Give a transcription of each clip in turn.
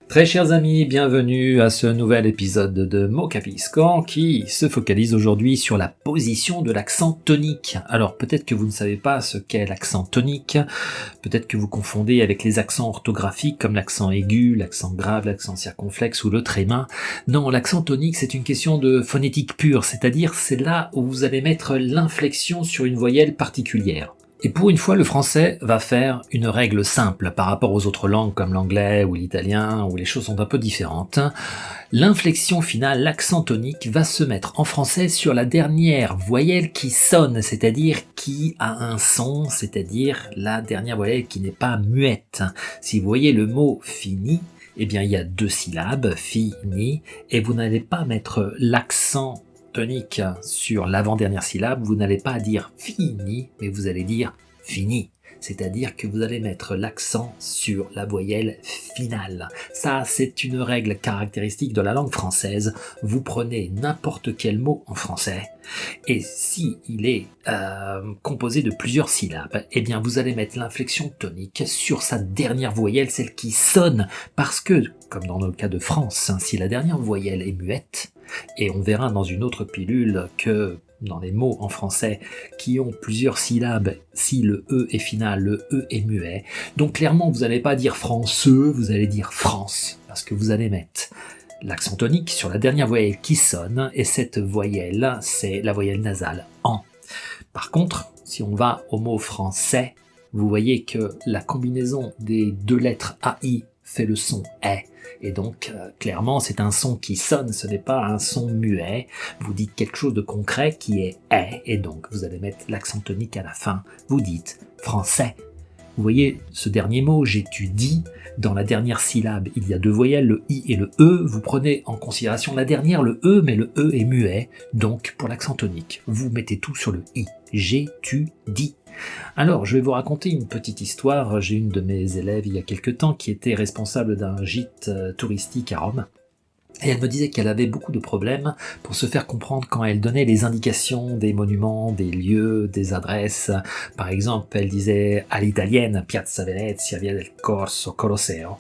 Très chers amis, bienvenue à ce nouvel épisode de Mots Capiscan qui se focalise aujourd'hui sur la position de l'accent tonique. Alors peut-être que vous ne savez pas ce qu'est l'accent tonique, peut-être que vous confondez avec les accents orthographiques comme l'accent aigu, l'accent grave, l'accent circonflexe ou le tréma. Non, l'accent tonique c'est une question de phonétique pure, c'est-à-dire c'est là où vous allez mettre l'inflexion sur une voyelle particulière. Et pour une fois, le français va faire une règle simple par rapport aux autres langues comme l'anglais ou l'italien, où les choses sont un peu différentes. L'inflexion finale, l'accent tonique, va se mettre en français sur la dernière voyelle qui sonne, c'est-à-dire qui a un son, c'est-à-dire la dernière voyelle qui n'est pas muette. Si vous voyez le mot fini, eh bien il y a 2 syllabes, fini, et vous n'allez pas mettre l'accent tonique sur l'avant-dernière syllabe, vous n'allez pas dire fini, mais vous allez dire fini. C'est-à-dire que vous allez mettre l'accent sur la voyelle finale. Ça, c'est une règle caractéristique de la langue française. Vous prenez n'importe quel mot en français, et si il est composé de plusieurs syllabes, eh bien vous allez mettre l'inflexion tonique sur sa dernière voyelle, celle qui sonne, parce que, comme dans le cas de France, si la dernière voyelle est muette, et on verra dans une autre pilule que dans les mots en français qui ont plusieurs syllabes, si le E est final, le E est muet. Donc clairement, vous n'allez pas dire françeux, vous allez dire France, parce que vous allez mettre l'accent tonique sur la dernière voyelle qui sonne, et cette voyelle, c'est la voyelle nasale en. Par contre, si on va au mot français, vous voyez que la combinaison des 2 lettres AI fait le son est. Et donc, clairement, c'est un son qui sonne, ce n'est pas un son muet. Vous dites quelque chose de concret qui est, et donc vous allez mettre l'accent tonique à la fin. Vous dites français. Vous voyez ce dernier mot, j'étudie, dans la dernière syllabe, il y a 2 voyelles, le I et le E. Vous prenez en considération la dernière, le E, mais le E est muet. Donc, pour l'accent tonique, vous mettez tout sur le I. J'étudie. Alors, je vais vous raconter une petite histoire. J'ai une de mes élèves il y a quelque temps qui était responsable d'un gîte touristique à Rome. Et elle me disait qu'elle avait beaucoup de problèmes pour se faire comprendre quand elle donnait les indications des monuments, des lieux, des adresses. Par exemple, elle disait à l'italienne Piazza Venezia, Via del Corso, Colosseo.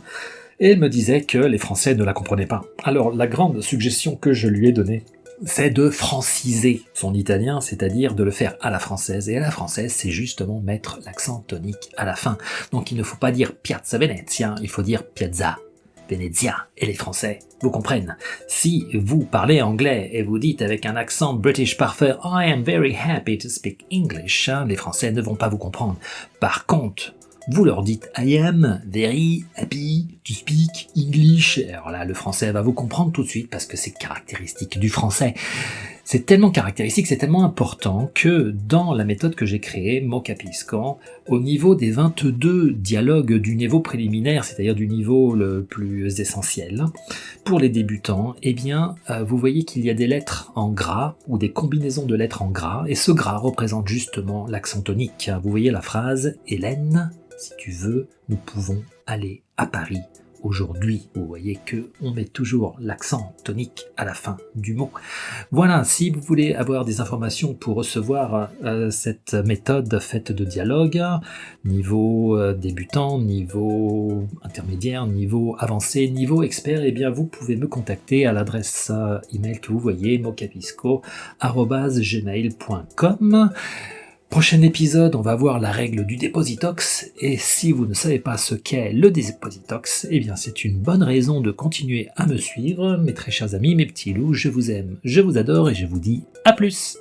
Et elle me disait que les Français ne la comprenaient pas. Alors, la grande suggestion que je lui ai donnée, c'est de franciser son italien, c'est-à-dire de le faire à la française. Et à la française, c'est justement mettre l'accent tonique à la fin. Donc il ne faut pas dire Piazza Venezia, il faut dire Piazza Venezia. Et les Français vous comprennent. Si vous parlez anglais et vous dites avec un accent british parfait « I am very happy to speak English », les Français ne vont pas vous comprendre. Par contre, vous leur dites « I am very happy to speak English ». Alors là, le français va vous comprendre tout de suite parce que c'est caractéristique du français. C'est tellement caractéristique, c'est tellement important que dans la méthode que j'ai créée, Mots Capiscan, au niveau des 22 dialogues du niveau préliminaire, c'est-à-dire du niveau le plus essentiel, pour les débutants, eh bien, vous voyez qu'il y a des lettres en gras ou des combinaisons de lettres en gras, et ce gras représente justement l'accent tonique. Vous voyez la phrase « Hélène, si tu veux, nous pouvons aller à Paris aujourd'hui ». Vous voyez que on met toujours l'accent tonique à la fin du mot. Voilà, si vous voulez avoir des informations pour recevoir cette méthode faite de dialogue, niveau débutant, niveau intermédiaire, niveau avancé, niveau expert, eh bien vous pouvez me contacter à l'adresse email que vous voyez, mocapisco@gmail.com. Prochain épisode, on va voir la règle du dépositox, et si vous ne savez pas ce qu'est le dépositox, eh bien c'est une bonne raison de continuer à me suivre, mes très chers amis, mes petits loups, je vous aime, je vous adore, et je vous dis à plus.